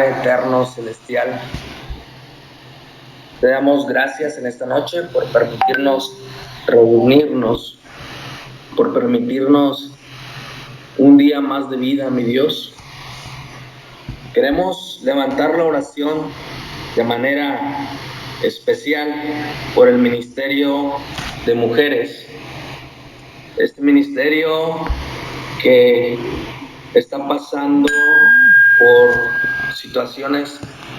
Padre eterno, celestial, te damos gracias en esta noche por permitirnos reunirnos, por permitirnos un día más de vida, mi Dios. Queremos levantar la oración de manera especial por el ministerio de mujeres. Este ministerio que está pasando por situaciones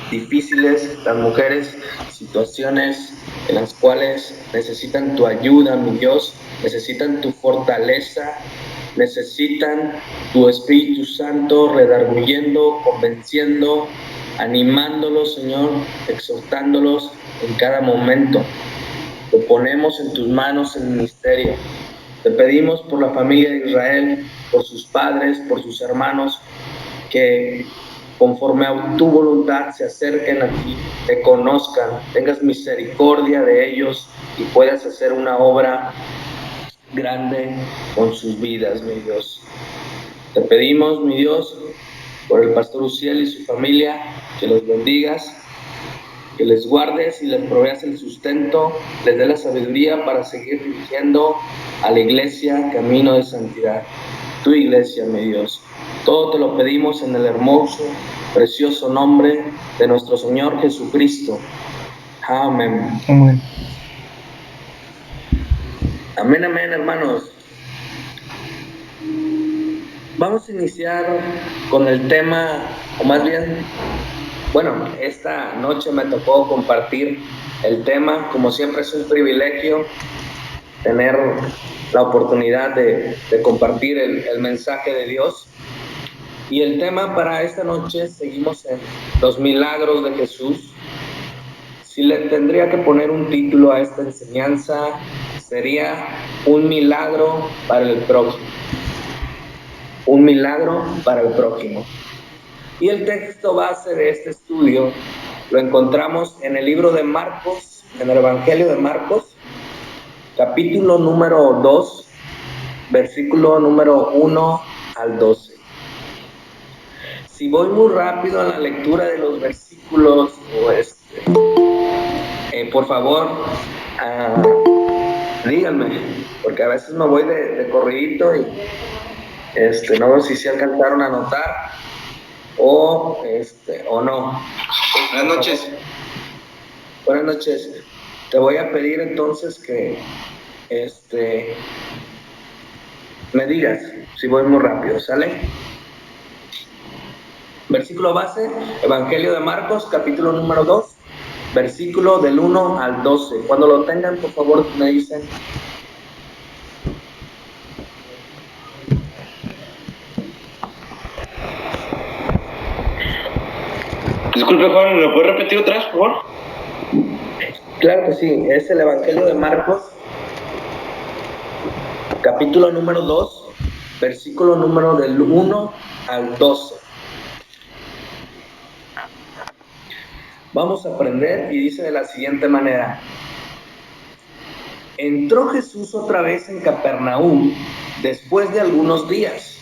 difíciles, las mujeres, situaciones en las cuales necesitan tu ayuda, mi Dios, necesitan tu fortaleza, necesitan tu Espíritu Santo redarguyendo, convenciendo, animándolos, Señor, exhortándolos en cada momento. Lo ponemos en tus manos el ministerio. Te pedimos por la familia de Israel, por sus padres, por sus hermanos, que conforme a tu voluntad se acerquen a ti, te conozcan, tengas misericordia de ellos y puedas hacer una obra grande con sus vidas, mi Dios. Te pedimos, mi Dios, por el pastor Uziel y su familia, que los bendigas, que les guardes y les proveas el sustento, les dé la sabiduría para seguir dirigiendo a la iglesia camino de santidad. Tu iglesia, mi Dios. Todo te lo pedimos en el hermoso, precioso nombre de nuestro Señor Jesucristo. Amén. Amén. Amén, amén, hermanos. Vamos a iniciar con el tema, o más bien, bueno, esta noche me tocó compartir el tema. Como siempre es un privilegio tener la oportunidad de compartir el mensaje de Dios. Y el tema para esta noche, seguimos en los milagros de Jesús. Si le tendría que poner un título a esta enseñanza, sería un milagro para el prójimo. Un milagro para el prójimo. Y el texto base de este estudio lo encontramos en el libro de Marcos, en el Evangelio de Marcos, capítulo número 2, versículo número 1 al 12. Si voy muy rápido en la lectura de los versículos, por favor, díganme, porque a veces me voy de corridito y no sé si alcanzaron a notar o no. Buenas noches. Buenas noches. Te voy a pedir entonces que me digas si voy muy rápido, ¿sale? Versículo base, Evangelio de Marcos, capítulo número 2, versículo del 1 al 12. Cuando lo tengan, por favor, me dicen. Disculpe, Juan, ¿lo puede repetir otra vez, por favor? Claro que sí, es el Evangelio de Marcos, capítulo número 2, versículo número del 1 al 12. Vamos a aprender y dice de la siguiente manera. Entró Jesús otra vez en Capernaum después de algunos días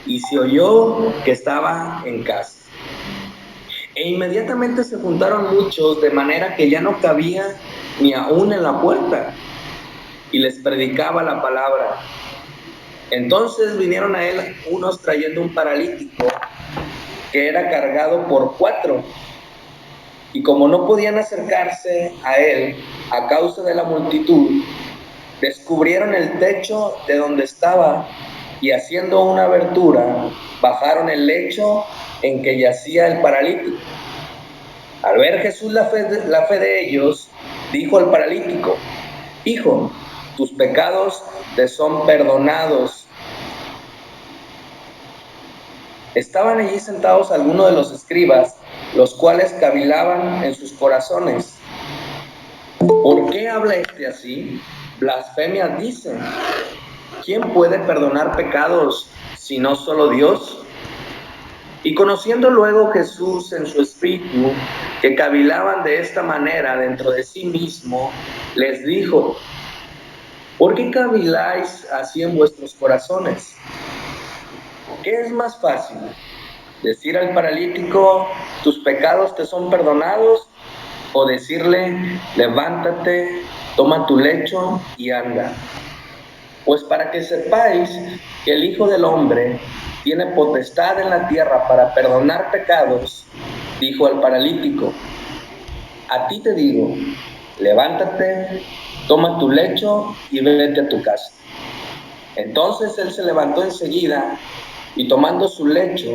y se oyó que estaba en casa. E inmediatamente se juntaron muchos de manera que ya no cabía ni aún en la puerta y les predicaba la palabra. Entonces vinieron a él unos trayendo un paralítico que era cargado por 4. Y como no podían acercarse a él a causa de la multitud, descubrieron el techo de donde estaba y haciendo una abertura, bajaron el lecho en que yacía el paralítico. Al ver Jesús la fe de ellos, dijo al paralítico: Hijo, tus pecados te son perdonados. Estaban allí sentados algunos de los escribas, los cuales cavilaban en sus corazones: ¿por qué habla este así? Blasfemias dicen. ¿Quién puede perdonar pecados sino solo Dios? Y conociendo luego Jesús en su espíritu que cavilaban de esta manera dentro de sí mismo, les dijo: ¿por qué caviláis así en vuestros corazones? ¿Qué es más fácil? Decir al paralítico, tus pecados te son perdonados, o decirle, levántate, toma tu lecho y anda. Pues para que sepáis que el Hijo del Hombre tiene potestad en la tierra para perdonar pecados, dijo al paralítico, a ti te digo, levántate, toma tu lecho y vete a tu casa. Entonces él se levantó enseguida y tomando su lecho,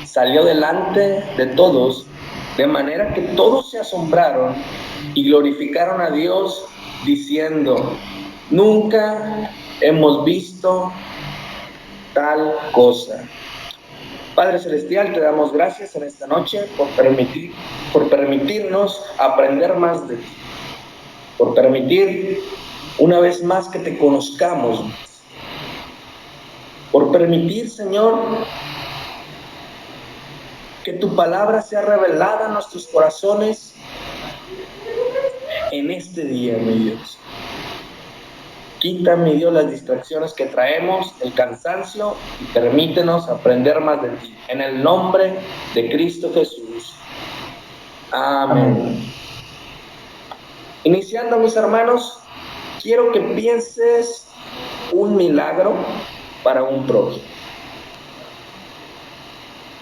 salió delante de todos, de manera que todos se asombraron y glorificaron a Dios, diciendo, nunca hemos visto tal cosa. Padre Celestial, te damos gracias en esta noche por permitirnos aprender más de ti, por permitir una vez más que te conozcamos, por permitir, Señor, que tu palabra sea revelada en nuestros corazones en este día, mi Dios. Quita, mi Dios, las distracciones que traemos, el cansancio, y permítenos aprender más de ti. En el nombre de Cristo Jesús. Amén. Iniciando, mis hermanos, quiero que pienses un milagro para un prójimo.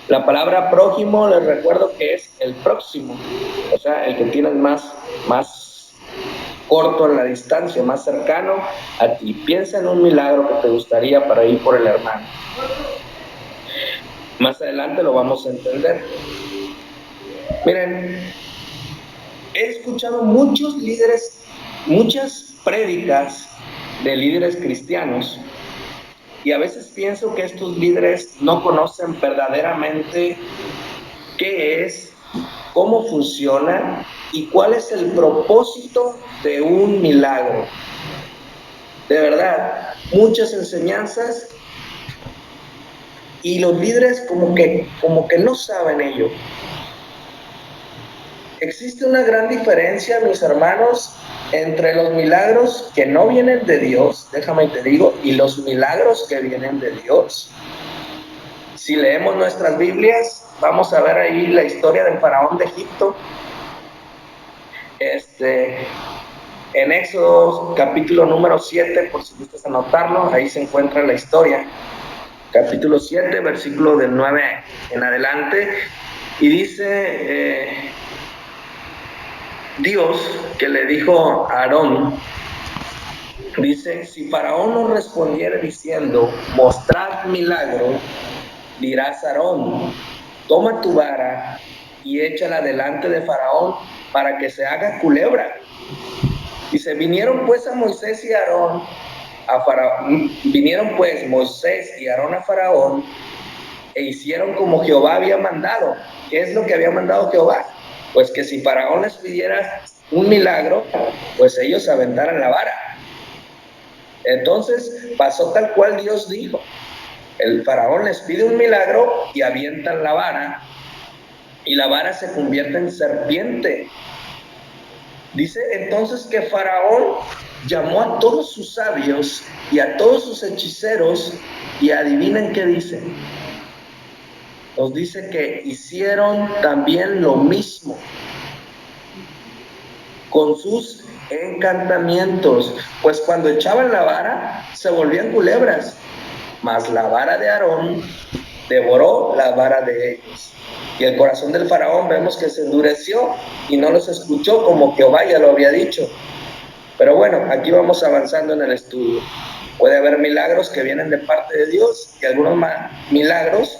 La palabra prójimo, les recuerdo que es el próximo, o sea, el que tienes más corto en la distancia, más cercano a ti. Piensa en un milagro que te gustaría para ir por el hermano. Más adelante lo vamos a entender. Miren, he escuchado muchos líderes, muchas prédicas de líderes cristianos, y a veces pienso que estos líderes no conocen verdaderamente qué es, cómo funciona y cuál es el propósito de un milagro. De verdad, muchas enseñanzas y los líderes como que no saben ello. Existe una gran diferencia, mis hermanos, entre los milagros que no vienen de Dios, déjame te digo, y los milagros que vienen de Dios. Si leemos nuestras Biblias, vamos a ver ahí la historia del faraón de Egipto. En Éxodo capítulo número 7, por si gustas anotarlo, ahí se encuentra la historia. Capítulo 7, versículo del 9 en adelante, y dice Dios que le dijo a Aarón, dice, si Faraón nos respondiera diciendo, mostrad milagro, dirás a Aarón, toma tu vara y échala delante de Faraón para que se haga culebra. Y se vinieron pues a Moisés y Aarón, vinieron pues Moisés y Aarón a Faraón e hicieron como Jehová había mandado. ¿Qué es lo que había mandado Jehová? Pues que si Faraón les pidiera un milagro, pues ellos aventaran la vara. Entonces pasó tal cual Dios dijo. El faraón les pide un milagro y avientan la vara, y la vara se convierte en serpiente. Dice entonces que Faraón llamó a todos sus sabios y a todos sus hechiceros, y adivinen qué dice. Nos dice que hicieron también lo mismo con sus encantamientos, pues cuando echaban la vara se volvían culebras, mas la vara de Aarón devoró la vara de ellos. Y el corazón del faraón vemos que se endureció y no los escuchó como Jehová ya lo había dicho. Pero bueno, aquí vamos avanzando en el estudio. Puede haber milagros que vienen de parte de Dios y algunos milagros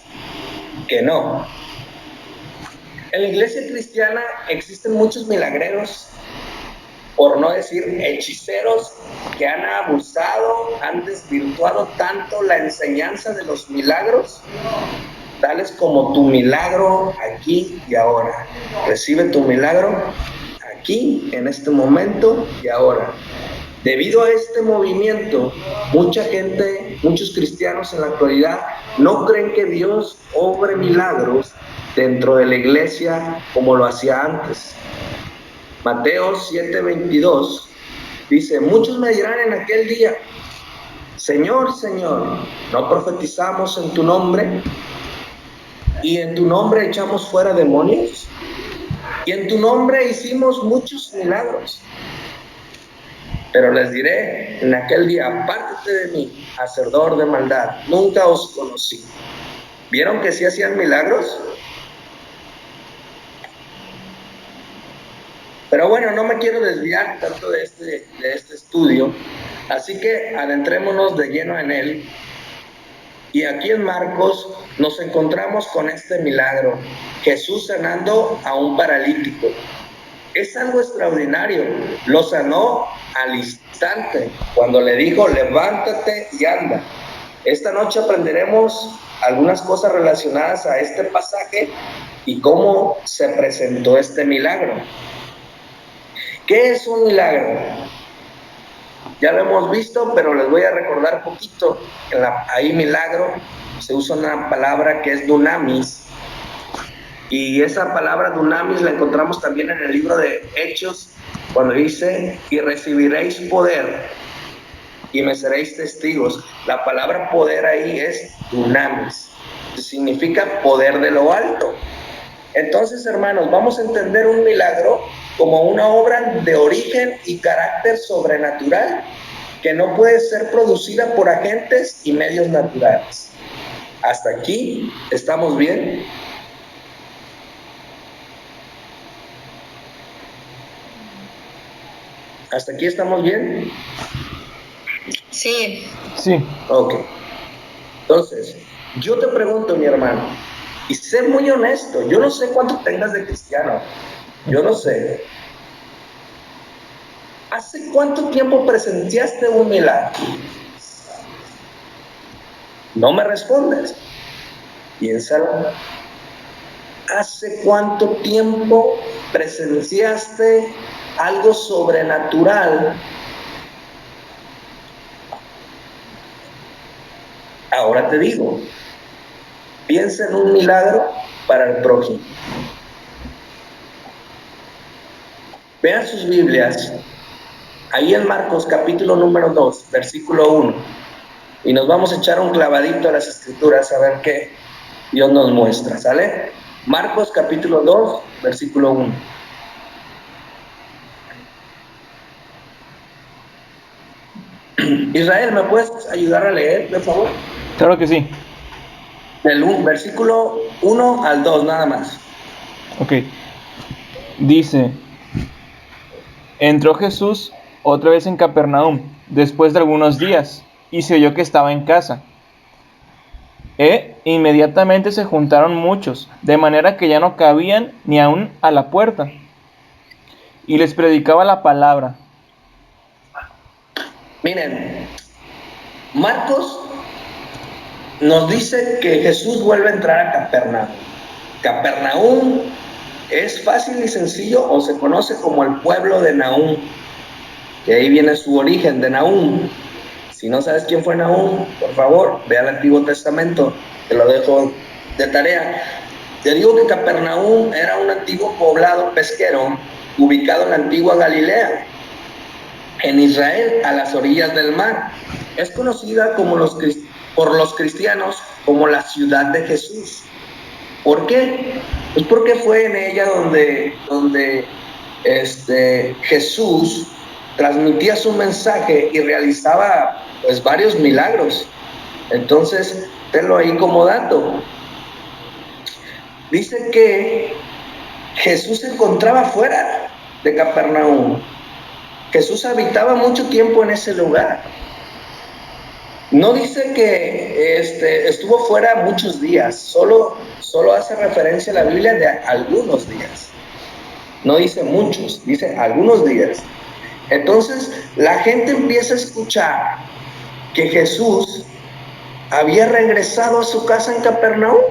que no. En la iglesia cristiana existen muchos milagreros, por no decir hechiceros, que han abusado, han desvirtuado tanto la enseñanza de los milagros, tales como tu milagro aquí y ahora. Recibe tu milagro aquí, en este momento y ahora. Debido a este movimiento, mucha gente, muchos cristianos en la actualidad no creen que Dios obre milagros dentro de la iglesia como lo hacía antes. Mateo 7:22 dice, muchos me dirán en aquel día, Señor, Señor, ¿no profetizamos en tu nombre? y en tu nombre echamos fuera demonios, y en tu nombre hicimos muchos milagros. Pero les diré en aquel día, apártate de mí, hacedor de maldad, nunca os conocí. ¿Vieron que sí hacían milagros? Pero bueno, no me quiero desviar tanto de este estudio, así que adentrémonos de lleno en él. Y aquí en Marcos nos encontramos con este milagro, Jesús sanando a un paralítico. Es algo extraordinario, lo sanó al instante, cuando le dijo, levántate y anda. Esta noche aprenderemos algunas cosas relacionadas a este pasaje y cómo se presentó este milagro. ¿Qué es un milagro? Ya lo hemos visto, pero les voy a recordar un poquito. Ahí milagro se usa una palabra que es dunamis, y esa palabra dunamis la encontramos también en el libro de Hechos, cuando dice, y recibiréis poder y me seréis testigos. La palabra poder ahí es dunamis, que significa poder de lo alto. Entonces, hermanos, vamos a entender un milagro como una obra de origen y carácter sobrenatural que no puede ser producida por agentes y medios naturales. ¿Hasta aquí estamos bien? ¿Hasta aquí estamos bien? Sí. Sí. Ok. Entonces, yo te pregunto, mi hermano, y sé muy honesto, yo no sé cuánto tengas de cristiano, yo no sé. ¿Hace cuánto tiempo presenciaste un milagro? No me respondes. Piénsalo. ¿Hace cuánto tiempo presenciaste algo sobrenatural? Ahora te digo, piensa en un milagro para el prójimo. Vean sus Biblias, ahí en Marcos capítulo número 2, versículo 1, y nos vamos a echar un clavadito a las escrituras a ver qué Dios nos muestra, ¿sale? Marcos capítulo 2, versículo 1. Israel, ¿me puedes ayudar a leer, por favor? Claro que sí. Del versículo 1 al 2, nada más. Ok. Dice, entró Jesús otra vez en Capernaum, después de algunos días, y se oyó que estaba en casa. Inmediatamente se juntaron muchos, de manera que ya no cabían ni aún a la puerta, y les predicaba la palabra. Miren, Marcos nos dice que Jesús vuelve a entrar a Capernaum. Capernaum es fácil y sencillo, o se conoce como el pueblo de Nahum, que ahí viene su origen, de Nahum. Si no sabes quién fue Nahum, por favor, ve al Antiguo Testamento, te lo dejo de tarea. Te digo que Capernaum era un antiguo poblado pesquero ubicado en la antigua Galilea, en Israel, a las orillas del mar. Es conocida como por los cristianos como la ciudad de Jesús. ¿Por qué? Pues porque fue en ella donde Jesús transmitía su mensaje y realizaba pues varios milagros. Entonces, tenlo ahí como dato. Dice que Jesús se encontraba fuera de Capernaum. Jesús habitaba mucho tiempo en ese lugar. No dice que estuvo fuera muchos días, solo hace referencia a la Biblia de algunos días. No dice muchos, dice algunos días. Entonces la gente empieza a escuchar que Jesús había regresado a su casa en Capernaum.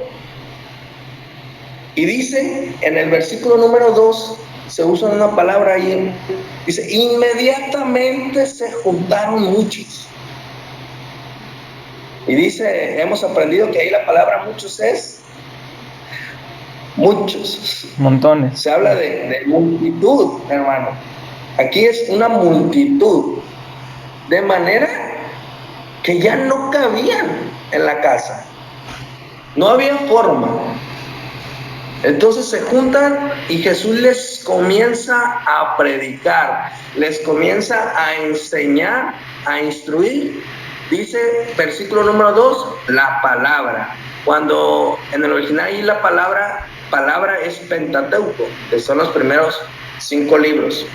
Y dice en el versículo número 2, se usa una palabra ahí, dice, inmediatamente se juntaron muchos. Y dice, hemos aprendido que ahí la palabra muchos es muchos. Montones. Se habla de multitud, hermano. Aquí es una multitud. De manera que ya no cabían en la casa. No había forma. Entonces se juntan y Jesús les comienza a predicar, les comienza a enseñar, a instruir. Dice, versículo número 2, la palabra. Cuando en el original ahí la palabra es Pentateuco, que son los primeros 5 libros.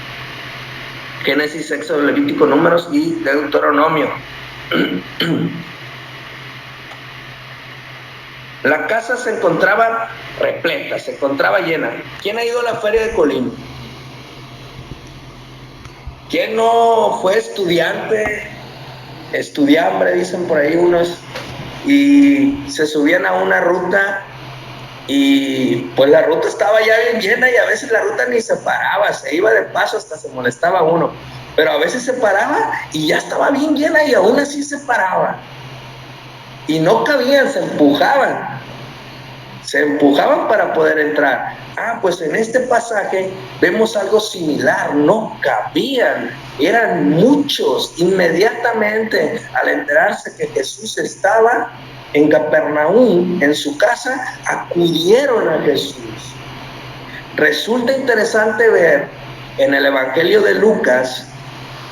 Génesis, Éxodo, Levítico, Números y Deuteronomio. La casa se encontraba repleta, se encontraba llena. ¿Quién ha ido a la feria de Colima? ¿Quién no fue estudiante? Estudiambre, dicen por ahí unos, y se subían a una ruta y pues la ruta estaba ya bien llena y a veces la ruta ni se paraba, se iba de paso, hasta se molestaba uno, pero a veces se paraba y ya estaba bien llena y aún así se paraba y no cabían, se empujaban para poder entrar. Pues en este pasaje vemos algo similar, no cabían, eran muchos. Inmediatamente al enterarse que Jesús estaba en Capernaum, en su casa, acudieron a Jesús. Resulta interesante ver en el Evangelio de Lucas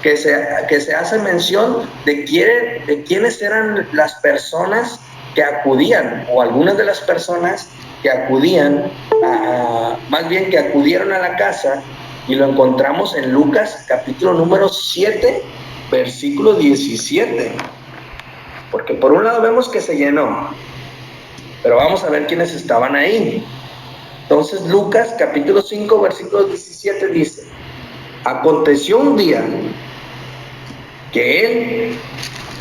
que se hace mención de quiénes eran las personas que acudían, o algunas de las personas que acudían, más bien que acudieron a la casa, y lo encontramos en Lucas capítulo número 7, versículo 17. Porque por un lado vemos que se llenó, pero vamos a ver quiénes estaban ahí. Entonces Lucas capítulo 5, versículo 17 dice: aconteció un día que él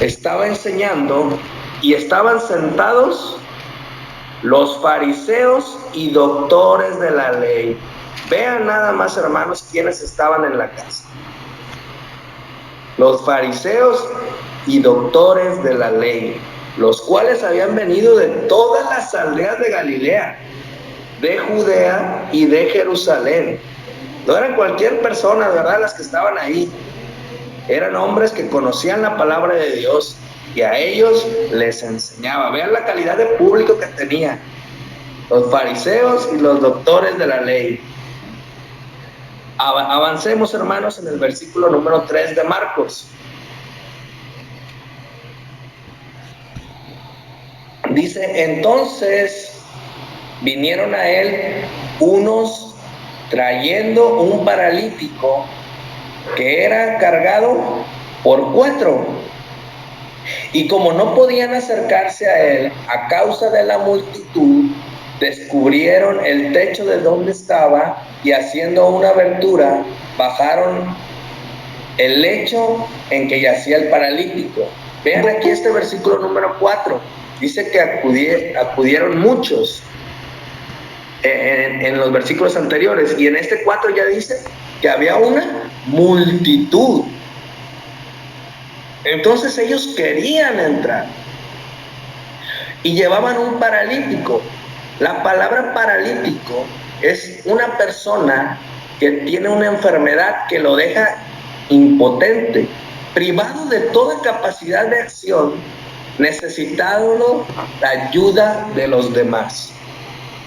estaba enseñando y estaban sentados los fariseos y doctores de la ley. Vean nada más, hermanos, quiénes estaban en la casa. Los fariseos y doctores de la ley, los cuales habían venido de todas las aldeas de Galilea, de Judea y de Jerusalén. No eran cualquier persona, ¿verdad?, las que estaban ahí. Eran hombres que conocían la palabra de Dios y a ellos les enseñaba. Vean la calidad de público que tenía. Los fariseos y los doctores de la ley. Avancemos, hermanos, en el versículo número 3 de Marcos. Dice: entonces vinieron a él unos trayendo un paralítico que era cargado por 4. Y como no podían acercarse a él a causa de la multitud, descubrieron el techo de donde estaba y haciendo una abertura, bajaron el lecho en que yacía el paralítico. Vean aquí este versículo número 4. Dice que acudieron muchos en los versículos anteriores, y en este 4 ya dice que había una multitud. Entonces ellos querían entrar y llevaban un paralítico. La palabra paralítico es una persona que tiene una enfermedad que lo deja impotente, privado de toda capacidad de acción, necesitando la ayuda de los demás.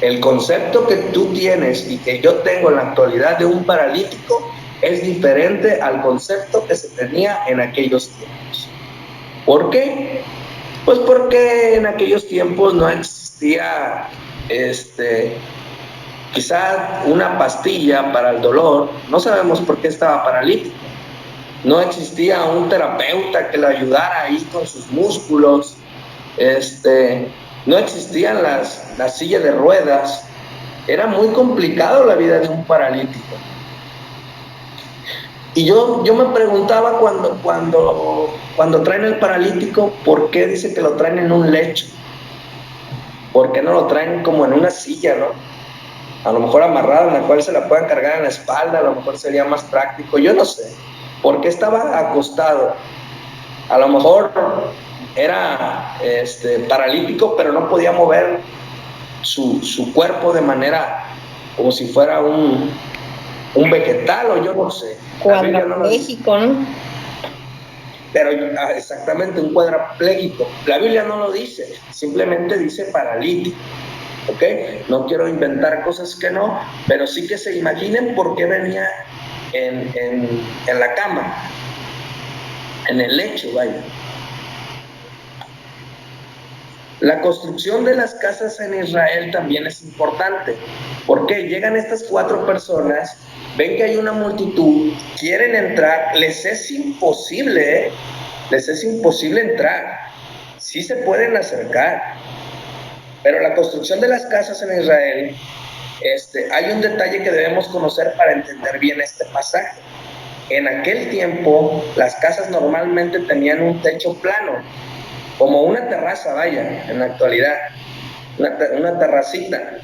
El concepto que tú tienes y que yo tengo en la actualidad de un paralítico es diferente al concepto que se tenía en aquellos tiempos. ¿Por qué? Pues porque en aquellos tiempos no existía quizá una pastilla para el dolor. No sabemos por qué estaba paralítico. No existía un terapeuta que le ayudara ahí con sus músculos. No existían las sillas de ruedas. Era muy complicado la vida de un paralítico. Y yo me preguntaba cuando traen el paralítico, ¿por qué dice que lo traen en un lecho? ¿Por qué no lo traen como en una silla, no? A lo mejor amarrado, en la cual se la puedan cargar en la espalda, a lo mejor sería más práctico, yo no sé. ¿Por qué estaba acostado? A lo mejor era paralítico, pero no podía mover su cuerpo de manera como si fuera un vegetal, o yo no sé. Cuadrapléjico, ¿no? Pero exactamente, un cuadrapléjico. La Biblia no lo dice, simplemente dice paralítico. ¿ok? No quiero inventar cosas que no, pero sí que se imaginen por qué venía en la cama, en el lecho, vaya. La construcción de las casas en Israel también es importante, porque llegan estas 4 personas, ven que hay una multitud, quieren entrar, les es imposible, les es imposible entrar. Sí se pueden acercar, pero la construcción de las casas en Israel, hay un detalle que debemos conocer para entender bien este pasaje. En aquel tiempo, las casas normalmente tenían un techo plano, como una terraza, vaya, en la actualidad, una terracita.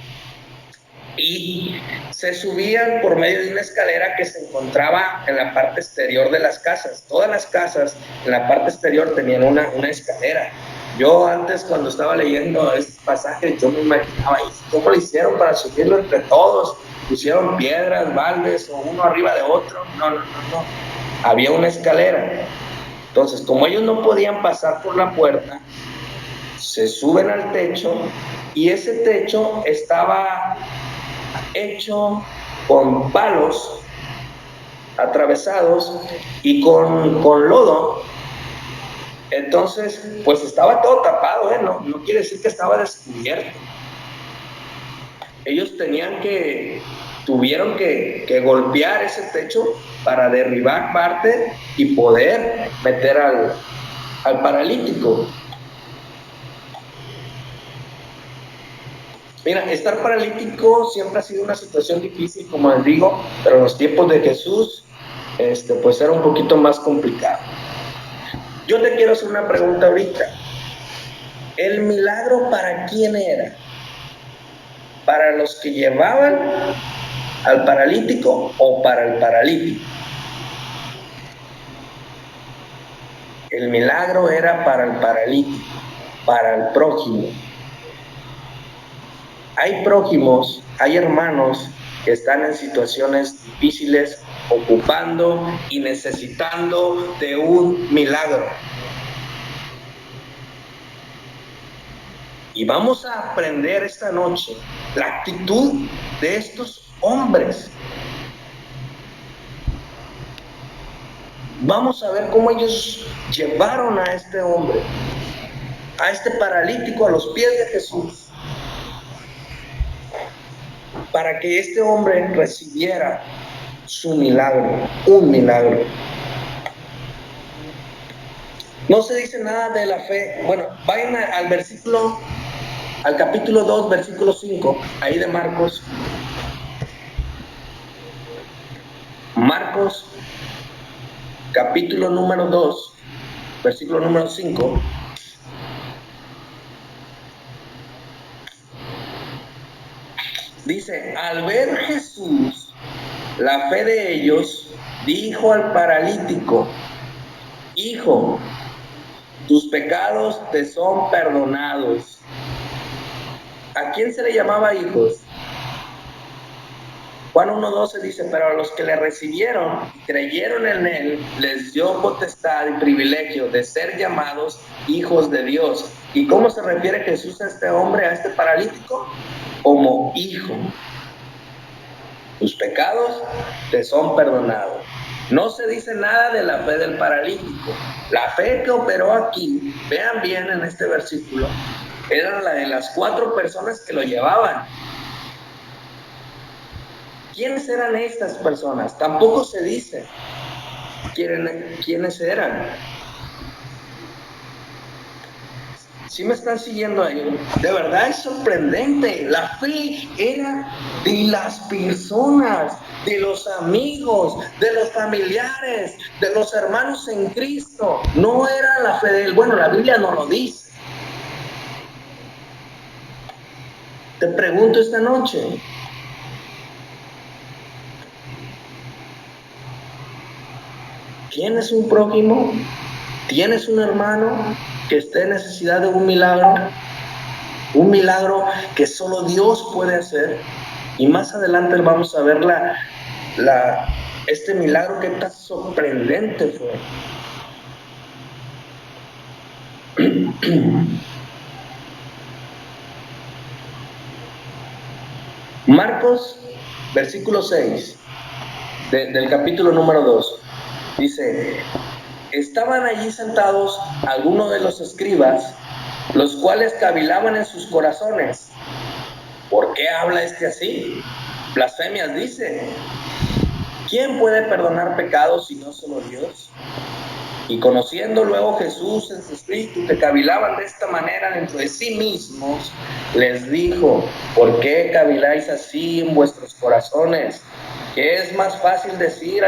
Y se subían por medio de una escalera que se encontraba en la parte exterior de las casas. Todas las casas en la parte exterior tenían una escalera. Yo antes, cuando estaba leyendo este pasaje, yo me imaginaba, ¿cómo lo hicieron para subirlo entre todos? ¿Pusieron piedras, baldes o uno arriba de otro? No. Había una escalera. Entonces, como ellos no podían pasar por la puerta, se suben al techo y ese techo estaba hecho con palos atravesados y con lodo. Entonces, pues estaba todo tapado, no quiere decir que estaba descubierto. Ellos tuvieron que golpear ese techo para derribar parte y poder meter al paralítico. Mira, estar paralítico siempre ha sido una situación difícil, como les digo, pero en los tiempos de Jesús, pues era un poquito más complicado. Yo te quiero hacer una pregunta ahorita. ¿El milagro para quién era? ¿Para los que llevaban al paralítico o para el paralítico? El milagro era para el paralítico, para el prójimo. Hay prójimos, hay hermanos que están en situaciones difíciles, ocupando y necesitando de un milagro. Y vamos a aprender esta noche la actitud de estos hombres. Vamos a ver cómo ellos llevaron a este hombre, a este paralítico, a los pies de Jesús, para que este hombre recibiera su milagro, un milagro. No se dice nada de la fe. Bueno, vayan al capítulo 2, versículo 5, ahí de Marcos. Marcos, capítulo número 2, versículo número 5. Dice, al ver Jesús la fe de ellos, dijo al paralítico, hijo, tus pecados te son perdonados. ¿A quién se le llamaba hijos? Juan 1:12 dice, pero a los que le recibieron y creyeron en él, les dio potestad y privilegio de ser llamados hijos de Dios. ¿Y cómo se refiere Jesús a este hombre, a este paralítico? Como hijo. Tus pecados te son perdonados. No se dice nada de la fe del paralítico. La fe que operó aquí, vean bien en este versículo, era la de las 4 personas que lo llevaban. ¿Quiénes eran estas personas? Tampoco se dice quiénes eran. ¿Sí me están siguiendo ahí? De verdad es sorprendente. La fe era de las personas, de los amigos, de los familiares, de los hermanos en Cristo. No era la fe de él. Bueno, la Biblia no lo dice. Te pregunto esta noche, ¿tienes un prójimo? ¿Tienes un hermano que esté en necesidad de un milagro? Un milagro que solo Dios puede hacer. Y más adelante vamos a ver este milagro que tan sorprendente fue. Marcos, versículo 6, del capítulo número 2, dice: estaban allí sentados algunos de los escribas, los cuales cavilaban en sus corazones: ¿por qué habla este así? Blasfemias dice. ¿Quién puede perdonar pecados si no solo Dios? Y conociendo luego Jesús en su espíritu que cavilaban de esta manera dentro de sí mismos, les dijo: ¿por qué caviláis así en vuestros corazones? ¿Qué es más fácil decir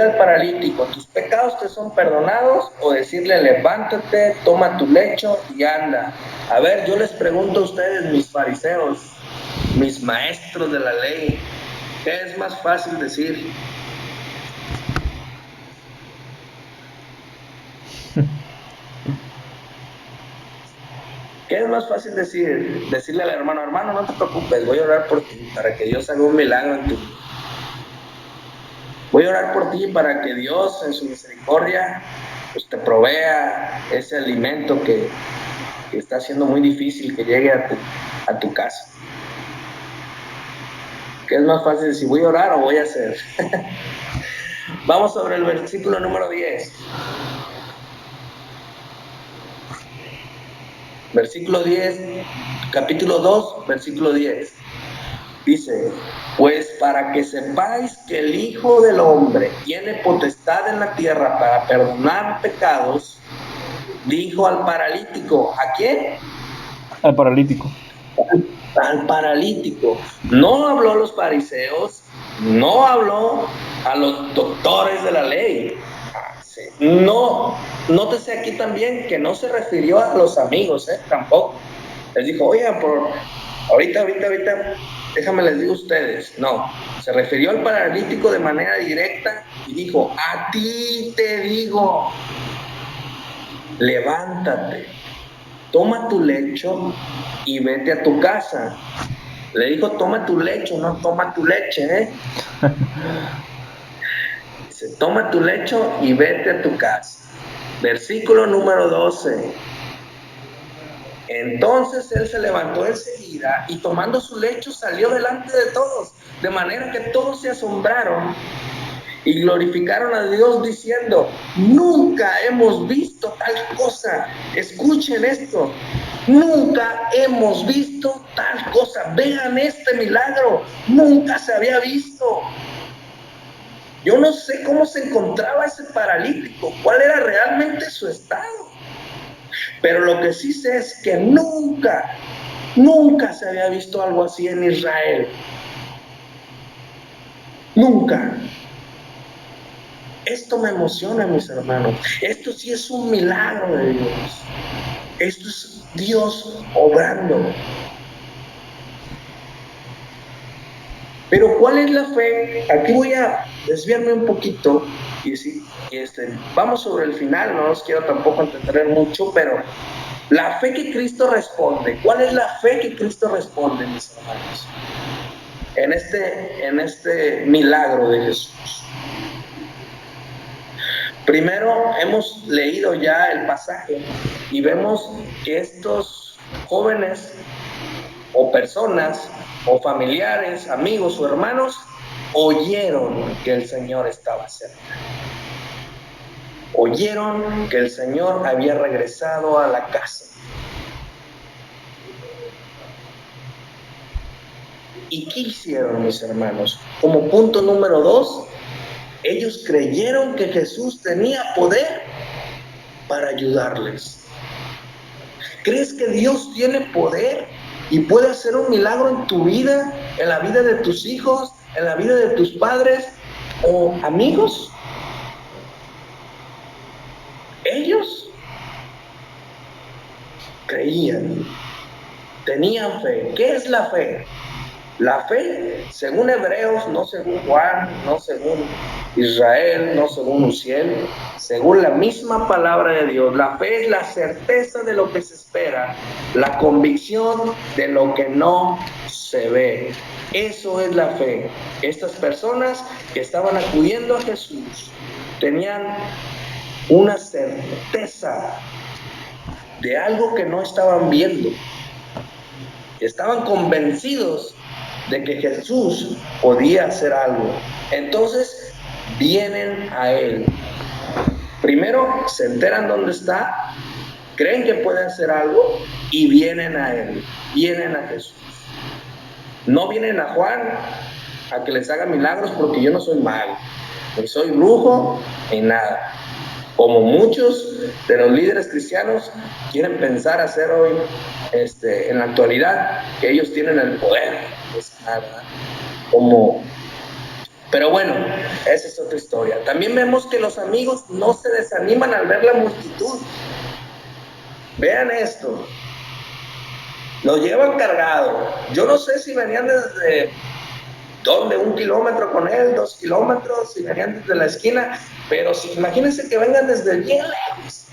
al paralítico: tus pecados te son perdonados? O decirle: levántate, toma tu lecho y anda. A ver, yo les pregunto a ustedes, mis fariseos, mis maestros de la ley, ¿qué es más fácil decir? ¿Qué es más fácil decir? Decirle al hermano: hermano, no te preocupes, voy a orar por ti para que Dios haga un milagro en tu vida. Voy a orar por ti para que Dios en su misericordia pues te provea ese alimento que está siendo muy difícil que llegue a tu casa. ¿Qué es más fácil decir? ¿Voy a orar o voy a hacer? Vamos sobre el versículo número 10. Versículo 10, capítulo 2, versículo 10. Dice: pues para que sepáis que el Hijo del Hombre tiene potestad en la tierra para perdonar pecados, dijo al paralítico. ¿A quién? Al paralítico. Al paralítico. No habló a los fariseos, no habló a los doctores de la ley. No, nótese aquí también que no se refirió a los amigos, tampoco. Les dijo: oigan, ahorita, déjame les digo a ustedes. No, se refirió al paralítico de manera directa y dijo: a ti te digo, levántate, toma tu lecho y vete a tu casa. Le dijo: toma tu lecho, no toma tu leche, Dice: toma tu lecho y vete a tu casa. Versículo número 12. Entonces él se levantó enseguida y tomando su lecho salió delante de todos, de manera que todos se asombraron y glorificaron a Dios diciendo: nunca hemos visto tal cosa. Escuchen esto: nunca hemos visto tal cosa. Vean este milagro, nunca se había visto. Yo no sé cómo se encontraba ese paralítico, cuál era realmente su estado, pero lo que sí sé es que nunca se había visto algo así en Israel. Nunca. Esto me emociona, mis hermanos. Esto sí es un milagro de Dios. Esto es Dios obrando. Pero ¿cuál es la fe? Aquí voy a desviarme un poquito y decir, vamos sobre el final, no los quiero tampoco entretener mucho, pero la fe que Cristo responde. ¿Cuál es la fe que Cristo responde, mis hermanos? En este milagro de Jesús. Primero, hemos leído ya el pasaje y vemos que estos jóvenes o personas o familiares, amigos o hermanos oyeron que el Señor estaba cerca. Oyeron que el Señor había regresado a la casa. ¿Y qué hicieron, mis hermanos? Como punto número 2, ellos creyeron que Jesús tenía poder para ayudarles. ¿Crees que Dios tiene poder y puede hacer un milagro en tu vida, en la vida de tus hijos, en la vida de tus padres o amigos? Ellos creían, tenían fe. ¿Qué es la fe? La fe, según Hebreos, no según Juan, no según Israel, no según Uziel, según la misma palabra de Dios, la fe es la certeza de lo que se espera, la convicción de lo que no se ve. Eso es la fe. Estas personas que estaban acudiendo a Jesús tenían una certeza de algo que no estaban viendo. Estaban convencidos de que Jesús podía hacer algo. Entonces vienen a Él. Primero se enteran dónde está, creen que puede hacer algo y vienen a Él, vienen a Jesús. No vienen a Juan a que les haga milagros, porque yo no soy mago, ni soy brujo, ni nada. Como muchos de los líderes cristianos quieren pensar hacer hoy, en la actualidad, que ellos tienen el poder. Pues nada, pero bueno, esa es otra historia. También vemos que los amigos no se desaniman al ver la multitud. Vean esto. Lo llevan cargado. Yo no sé si venían desde ¿dónde? 1 kilómetro con él, 2 kilómetros, si venían desde la esquina, pero imagínense que vengan desde bien lejos.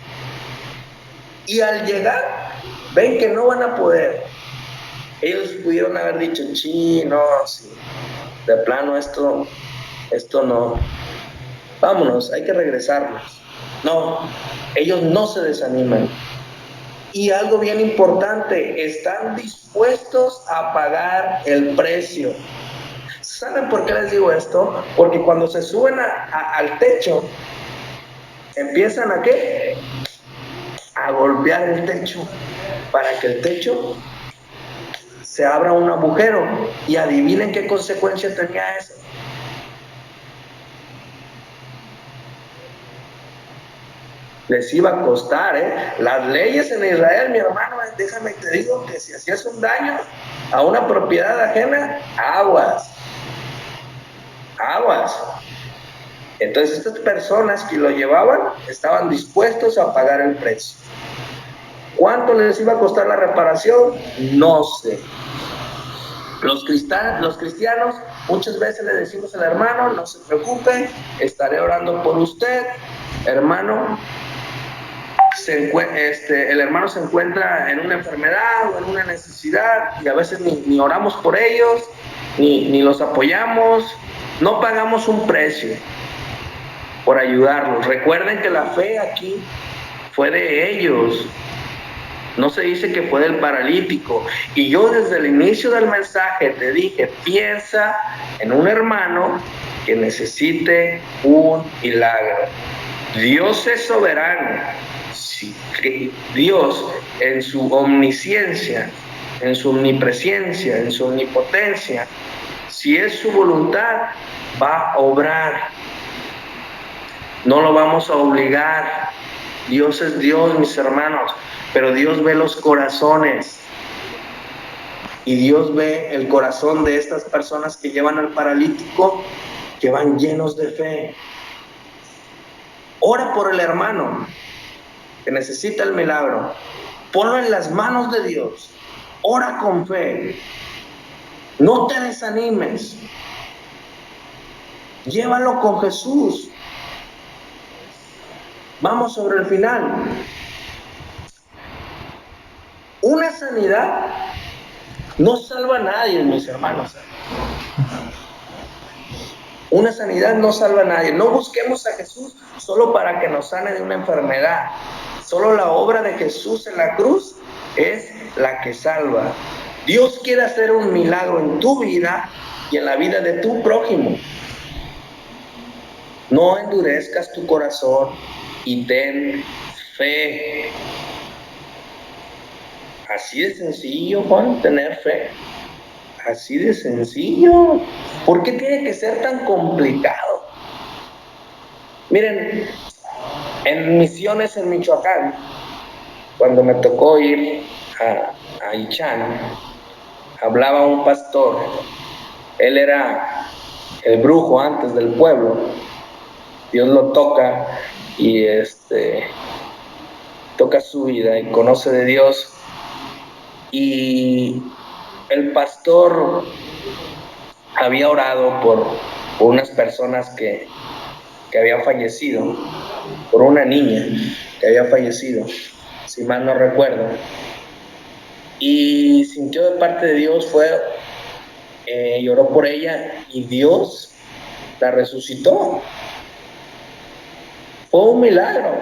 Y al llegar, ven que no van a poder. Ellos pudieron haber dicho, no, sí, de plano esto no, vámonos, hay que regresarnos. No, ellos no se desaniman. Y algo bien importante, están dispuestos a pagar el precio. ¿Saben por qué les digo esto? Porque cuando se suben al techo, empiezan ¿a qué? A golpear el techo, para que el techo se abra un agujero. Y adivinen qué consecuencia tenía eso. Les iba a costar, Las leyes en Israel, mi hermano, déjame te digo que si hacías un daño a una propiedad ajena, aguas. Entonces estas personas que lo llevaban estaban dispuestos a pagar el precio. ¿Cuánto les iba a costar la reparación? No sé. Los cristianos muchas veces le decimos al hermano, no se preocupe, estaré orando por usted, hermano. El hermano se encuentra en una enfermedad o en una necesidad y a veces ni oramos por ellos, ni los apoyamos, no pagamos un precio por ayudarlos. Recuerden que la fe aquí fue de ellos, no se dice que fue del paralítico. Y yo desde el inicio del mensaje te dije, piensa en un hermano que necesite un milagro. Dios es soberano. Dios en su omnisciencia, en su omnipresencia, en su omnipotencia, si es su voluntad, va a obrar. No lo vamos a obligar. Dios es Dios, mis hermanos, pero Dios ve los corazones. Y Dios ve el corazón de estas personas que llevan al paralítico, que van llenos de fe. Ora por el hermano que necesita el milagro. Ponlo en las manos de Dios. Ora con fe. No te desanimes. Llévalo con Jesús. Vamos sobre el final. Una sanidad no salva a nadie, mis hermanos. Una sanidad no salva a nadie. No busquemos a Jesús solo para que nos sane de una enfermedad. Solo la obra de Jesús en la cruz es la que salva. Dios quiere hacer un milagro en tu vida y en la vida de tu prójimo. No endurezcas tu corazón y ten fe. Así de sencillo, Juan, tener fe. Así de sencillo. ¿Por qué tiene que ser tan complicado? Miren, en misiones en Michoacán, cuando me tocó ir a Ichán, hablaba un pastor. Él era el brujo antes del pueblo. Dios lo toca y toca su vida y conoce de Dios. Y el pastor había orado por unas personas que habían fallecido, por una niña que había fallecido, si mal no recuerdo, y sintió de parte de Dios, y oró por ella, y Dios la resucitó. Fue un milagro.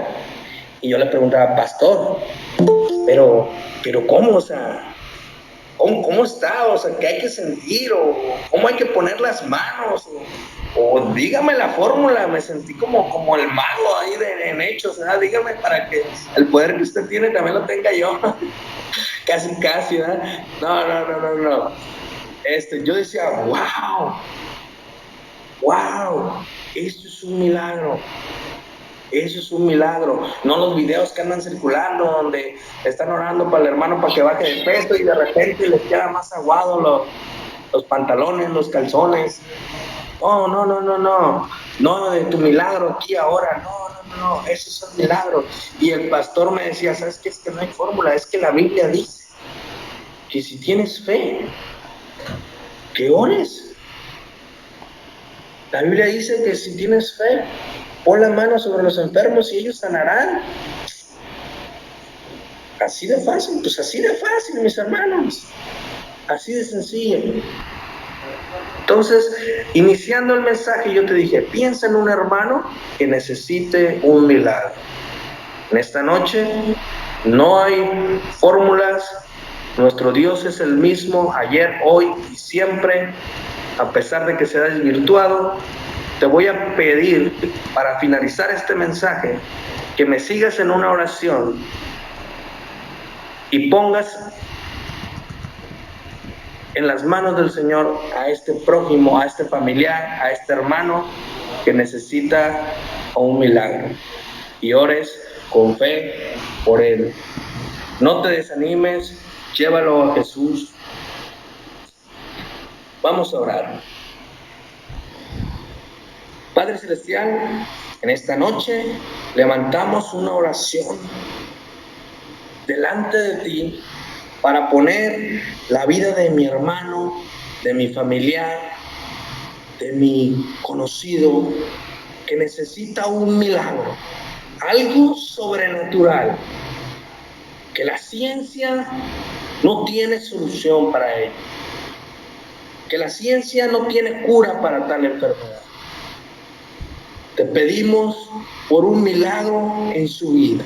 Y yo le preguntaba, pastor, pero ¿cómo? O sea, ¿Cómo está? O sea, ¿qué hay que sentir? ¿O cómo hay que poner las manos? O dígame la fórmula. Me sentí como el mago ahí en Hechos, ¿verdad? Dígame para que el poder que usted tiene también lo tenga yo. casi, ¿verdad? No. Yo decía, wow, esto es un milagro. Eso es un milagro, no los videos que andan circulando donde están orando para el hermano para que baje de peso y de repente les queda más aguado los pantalones, los calzones. No, de tu milagro aquí ahora, no, eso es un milagro. Y el pastor me decía, ¿sabes qué? Es que no hay fórmula, es que la Biblia dice que si tienes fe, que ores. La Biblia dice que si tienes fe, pon la mano sobre los enfermos y ellos sanarán. Así de fácil, mis hermanos. Así de sencillo. Entonces, iniciando el mensaje, yo te dije, piensa en un hermano que necesite un milagro. En esta noche no hay fórmulas. Nuestro Dios es el mismo ayer, hoy y siempre, a pesar de que se ha desvirtuado. Te voy a pedir, para finalizar este mensaje, que me sigas en una oración y pongas en las manos del Señor a este prójimo, a este familiar, a este hermano que necesita un milagro. Y ores con fe por él. No te desanimes, llévalo a Jesús. Vamos a orar. Padre Celestial, en esta noche levantamos una oración delante de ti para poner la vida de mi hermano, de mi familiar, de mi conocido, que necesita un milagro, algo sobrenatural, que la ciencia no tiene solución para ello, que la ciencia no tiene cura para tal enfermedad. Te pedimos por un milagro en su vida.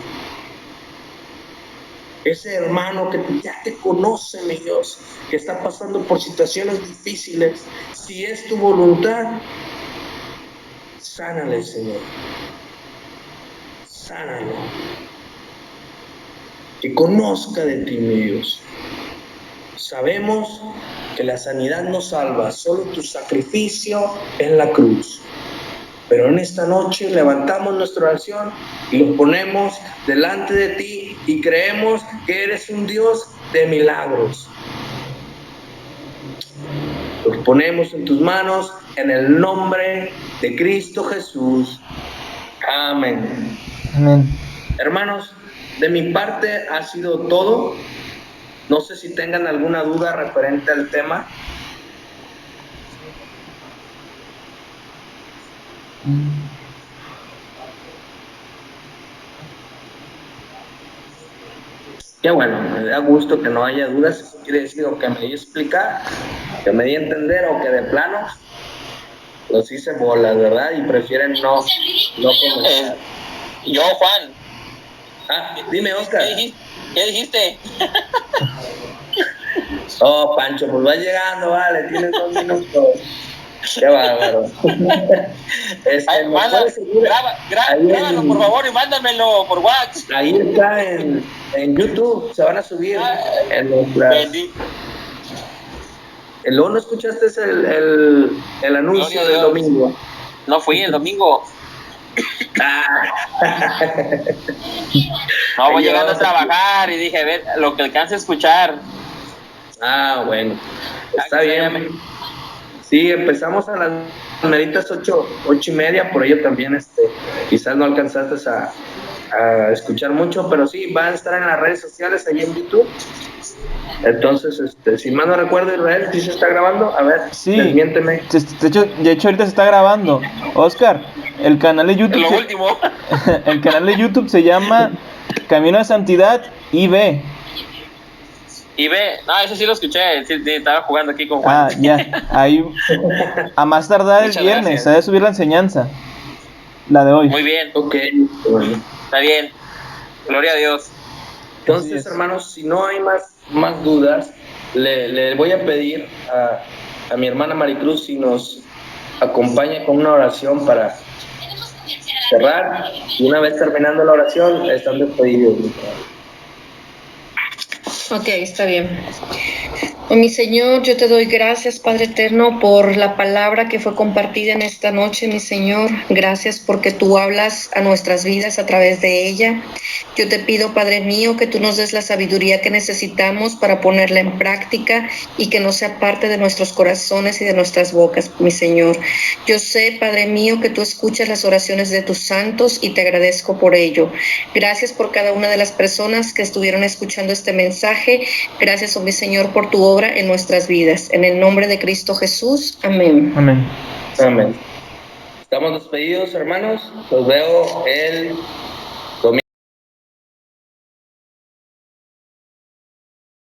Ese hermano que ya te conoce, mi Dios, que está pasando por situaciones difíciles, si es tu voluntad, sánale, Señor. Sánalo. Que conozca de ti, mi Dios. Sabemos que la sanidad no salva, solo tu sacrificio en la cruz. Pero en esta noche levantamos nuestra oración y lo ponemos delante de ti y creemos que eres un Dios de milagros. Los ponemos en tus manos en el nombre de Cristo Jesús. Amén. Amén. Hermanos, de mi parte ha sido todo. No sé si tengan alguna duda referente al tema. Qué bueno, me da gusto que no haya dudas. Eso quiere decir o que me di a explicar, que me di a entender, o que de plano los hice bolas, ¿verdad? Y prefieren no comenzar. Yo, Juan. Dime, Oscar. ¿Qué dijiste? Oh, Pancho, pues va llegando, vale, tienes 2 minutos. Qué bárbaro. Grábalo, por favor, y mándamelo por WhatsApp. Ahí está en YouTube, se van a subir en nuestras... ¿Luego no escuchaste el anuncio del domingo? No fui el domingo. No, voy llegando a trabajar y dije, a ver, lo que alcance a escuchar. Bueno, está bien. Sí, empezamos a las meritas 8:30, por ello también quizás no alcanzaste a escuchar mucho, pero sí, van a estar en las redes sociales, ahí en YouTube. Entonces, si mal no recuerdo, Israel, ¿sí se está grabando? A ver, sí, desmiénteme. De hecho ahorita se está grabando. Oscar, el canal de YouTube último. El canal de YouTube se llama Camino de Santidad IB. No, eso sí lo escuché, sí, estaba jugando aquí con Juan. Ya, ahí a más tardar el viernes, se debe subir la enseñanza, la de hoy. Muy bien. Ok, bueno. Está bien, gloria a Dios. Entonces, hermanos, si no hay más dudas, le voy a pedir a mi hermana Maricruz si nos acompaña con una oración para cerrar. Y una vez terminando la oración, están despedidos. Ok, está bien. Oh, mi Señor, yo te doy gracias, Padre eterno, por la palabra que fue compartida en esta noche, mi Señor. Gracias porque tú hablas a nuestras vidas a través de ella. Yo te pido, Padre mío, que tú nos des la sabiduría que necesitamos para ponerla en práctica y que no sea parte de nuestros corazones y de nuestras bocas, mi Señor. Yo sé, Padre mío, que tú escuchas las oraciones de tus santos y te agradezco por ello. Gracias por cada una de las personas que estuvieron escuchando este mensaje. Gracias, oh mi Señor, por tu obra en nuestras vidas. En el nombre de Cristo Jesús. Amén. Amén. Amén. Estamos despedidos, hermanos. Los veo el